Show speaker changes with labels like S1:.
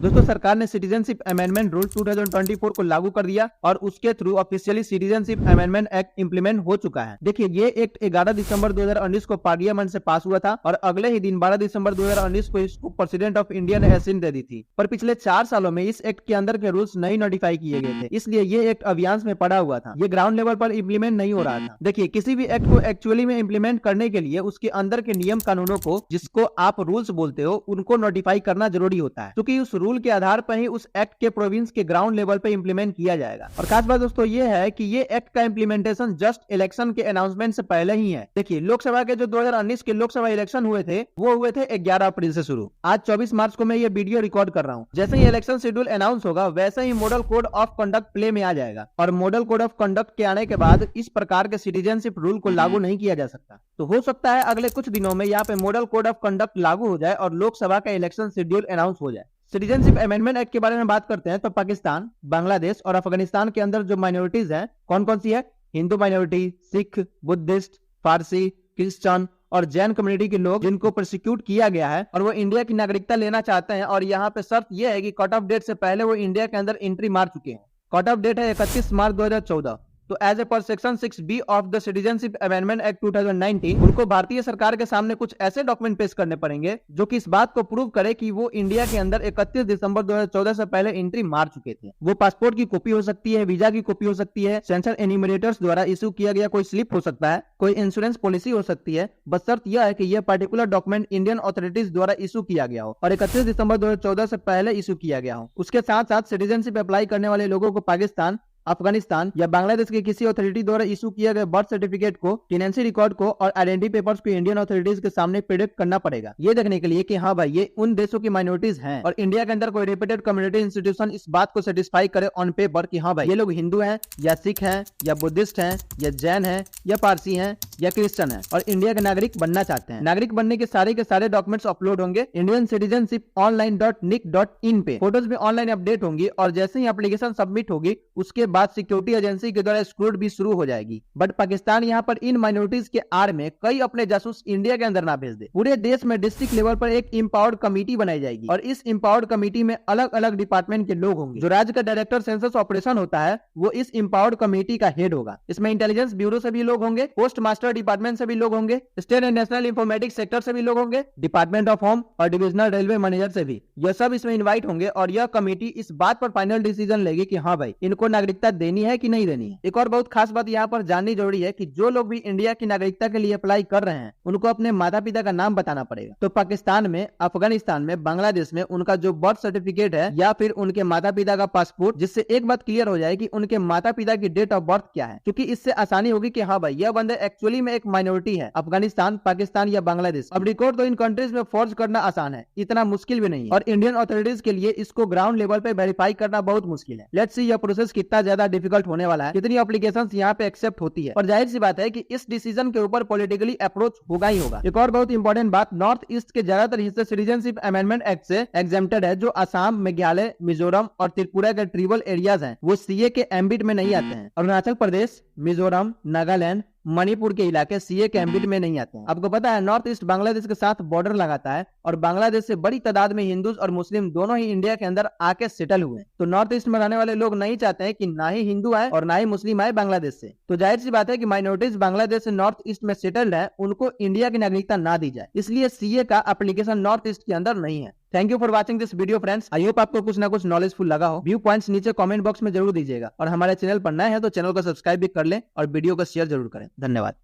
S1: दोस्तों सरकार ने सिटीजनशिप अमेंडमेंट रूल 2024 को लागू कर दिया और उसके through officially citizenship amendment act implement हो चुका है। देखिए ये एक्ट 11 दिसंबर 2019 को पार्लियामेंट से पास हुआ था और अगले ही दिन 12 दिसंबर 2019 को इसको प्रेसिडेंट ऑफ इंडिया ने एसेंट दे दी थी। पर पिछले 4 सालों में इस एक्ट के अंदर के रूल्स नहीं नोटिफाई किए गए थे, इसलिए ये एक्ट अभियान में पड़ा हुआ था, ये ग्राउंड लेवल पर इम्प्लीमेंट नहीं हो रहा था। देखिए किसी भी एक्ट को एक्चुअली में इम्प्लीमेंट करने के लिए उसके अंदर के नियम कानूनों को, जिसको आप रूल्स बोलते हो, उनको नोटिफाई करना जरूरी होता है, क्योंकि उस रूल के आधार पर ही उस एक्ट के प्रोविंस के ग्राउंड लेवल पे इंप्लीमेंट किया जाएगा। और खास बात दोस्तों ये है कि ये एक्ट का इंप्लीमेंटेशन जस्ट इलेक्शन के अनाउंसमेंट से पहले ही है। देखिए लोकसभा के जो 2019 के लोकसभा इलेक्शन हुए थे वो हुए थे 11 अप्रैल से शुरू। आज 24 मार्च को मैं ये वीडियो रिकॉर्ड कर रहा हूँ। जैसे ही इलेक्शन शेड्यूल अनाउंस होगा वैसे ही model code of conduct play में आ जाएगा और मॉडल कोड ऑफ कंडक्ट के आने के बाद इस प्रकार के सिटीजनशिप रूल को लागू नहीं किया जा सकता। तो हो सकता है अगले कुछ दिनों में यहाँ पे मॉडल कोड ऑफ कंडक्ट लागू हो जाए और लोकसभा का इलेक्शन शेड्यूल अनाउंस हो जाए। सिटीजनशिप अमेंडमेंट एक्ट के बारे में बात करते हैं तो पाकिस्तान, बांग्लादेश और अफगानिस्तान के अंदर जो माइनॉरिटीज हैं कौन कौन सी है? हिंदू माइनॉरिटी, सिख, बुद्धिस्ट, फारसी, क्रिश्चियन और जैन कम्युनिटी के लोग जिनको प्रोसिक्यूट किया गया है और वो इंडिया की नागरिकता लेना चाहते हैं। और यहाँ पे शर्त यह है कि कट ऑफ डेट से पहले वो इंडिया के अंदर एंट्री मार चुके हैं। कट ऑफ डेट है 31 मार्च 2014। तो एज ए पर section 6B of the citizenship amendment act 2019 उनको भारतीय सरकार के सामने कुछ ऐसे डॉक्यूमेंट पेश करने पड़ेंगे जो कि इस बात को प्रूव करे कि वो इंडिया के अंदर 31 दिसंबर 2014 से पहले एंट्री मार चुके थे। वो पासपोर्ट की कॉपी हो सकती है, वीजा की कॉपी हो सकती है, सेंसर एन्यूमरेटर्स द्वारा इशू किया गया कोई स्लिप हो सकता है, कोई इंश्योरेंस पॉलिसी हो सकती है। बस शर्त यह है कि यह पर्टिकुलर डॉक्यूमेंट इंडियन अथॉरिटीज द्वारा इशू किया गया हो और 31 दिसंबर 2014 से पहले इशू किया गया हो। उसके साथ साथ सिटीजनशिप अप्लाई करने वाले लोगों को पाकिस्तान, अफगानिस्तान या बांग्लादेश के किसी अथॉरिटी द्वारा इशू किया गया बर्थ सर्टिफिकेट को, टेनेंसी रिकॉर्ड को और आइडेंटिटी पेपर्स को इंडियन अथॉरिटीज के सामने प्रेजेंट करना पड़ेगा, ये देखने के लिए कि हाँ भाई ये उन देशों की माइनॉरिटीज हैं और इंडिया के अंदर कोई रेप्यूटेड कम्युनिटी इंस्टीट्यूशन इस बात को सेटिस्फाई करे ऑन पेपर कि हाँ भाई ये लोग हिंदू हैं या सिख हैं या बुद्धिस्ट हैं या जैन हैं या पारसी हैं या क्रिश्चियन हैं और इंडिया के नागरिक बनना चाहते हैं। नागरिक बनने के सारे डॉक्यूमेंट्स अपलोड होंगे इंडियन सिटीजनशिप online.nic.in पे। फोटोज भी ऑनलाइन अपडेट होंगी और जैसे ही एप्लीकेशन सबमिट होगी उसके बाद सिक्योरिटी एजेंसी के द्वारा स्क्रूट भी शुरू हो जाएगी। बट पाकिस्तान यहाँ पर इन माइनॉरिटीज के आड़ में कई अपने जासूस इंडिया के अंदर ना भेज दे। पूरे देश में डिस्ट्रिक्ट लेवल पर एक इंपावर्ड कमेटी बनाई जाएगी और इस इंपावर्ड कमेटी में अलग अलग डिपार्टमेंट के लोग होंगे। जो राज्य का डायरेक्टर सेंसस ऑपरेशन होता है वो इस इंपावर्ड कमेटी का हेड होगा। इसमें इंटेलिजेंस ब्यूरो से भी लोग होंगे, पोस्ट मास्टर डिपार्टमेंट से भी लोग होंगे, state and national informatics sector से भी लोग होंगे, डिपार्टमेंट ऑफ होम और डिविजनल रेलवे मैनेजर से भी। यह सब इसमें इन्वाइट होंगे और यह कमेटी इस बात पर फाइनल डिसीजन लेगी कि हाँ भाई इनको नागरिकता देनी है कि नहीं देनी है। एक और बहुत खास बात यहाँ पर जाननी जरूरी है कि जो लोग भी इंडिया की नागरिकता के लिए अप्लाई कर रहे हैं उनको अपने माता पिता का नाम बताना पड़ेगा। तो पाकिस्तान में, अफगानिस्तान में, बांग्लादेश में उनका जो बर्थ सर्टिफिकेट है या फिर उनके माता पिता का पासपोर्ट, जिससे एक बात क्लियर हो जाए कि उनके माता पिता की डेट ऑफ बर्थ क्या है, क्योंकि इससे आसानी होगी कि हाँ भाई यह बंदे एक्चुअली में एक माइनॉरिटी है, अफगानिस्तान, पाकिस्तान या बांग्लादेश। अब रिकॉर्ड तो इन कंट्रीज में फॉर्ज करना आसान है, इतना मुश्किल भी नहीं है और इंडियन अथॉरिटीज के लिए इसको ग्राउंड लेवल पे वेरीफाई करना बहुत मुश्किल है। लेट्स सी यह प्रोसेस कितना ज्यादा डिफिकल्ट होने वाला है, कितनी एप्लीकेशंस यहाँ पे एक्सेप्ट होती है और जाहिर सी बात है कि इस डिसीजन के ऊपर पॉलिटिकली अप्रोच होगा ही होगा। एक और बहुत इंपॉर्टेंट बात, नॉर्थ ईस्ट के ज्यादातर हिस्से सिटीजनशिप अमेंडमेंट एक्ट से एग्जेम्प्टेड है। जो असम, मेघालय, मिजोरम और त्रिपुरा के ट्राइबल एरियाज हैं वो सीए के एम्बिट में नहीं आते हैं। अरुणाचल प्रदेश, मिजोरम, नागालैंड, मणिपुर के इलाके सीए के एम्बिट में नहीं आते हैं। आपको पता है नॉर्थ ईस्ट बांग्लादेश के साथ बॉर्डर लगाता है और बांग्लादेश से बड़ी तादाद में हिंदू और मुस्लिम दोनों ही इंडिया के अंदर आके सेटल हुए। तो नॉर्थ ईस्ट में रहने वाले लोग नहीं चाहते हैं कि ना ही हिंदू आए और ना ही मुस्लिम आए बांग्लादेश से। तो जाहिर सी बात है कि माइनॉरिटीज बांग्लादेश से नॉर्थ ईस्ट में सेटल्ड है, उनको इंडिया की नागरिकता ना दी जाए, इसलिए सीए का एप्लीकेशन नॉर्थ ईस्ट के अंदर नहीं है। Thank you for watching this video friends. I hope आपको कुछ ना कुछ नॉलेजफुल लगा हो। व्यू पॉइंट्स नीचे कमेंट बॉक्स में जरूर दीजिएगा और हमारे चैनल पर नए हैं तो चैनल को सब्सक्राइब भी कर लें और वीडियो को शेयर जरूर करें। धन्यवाद।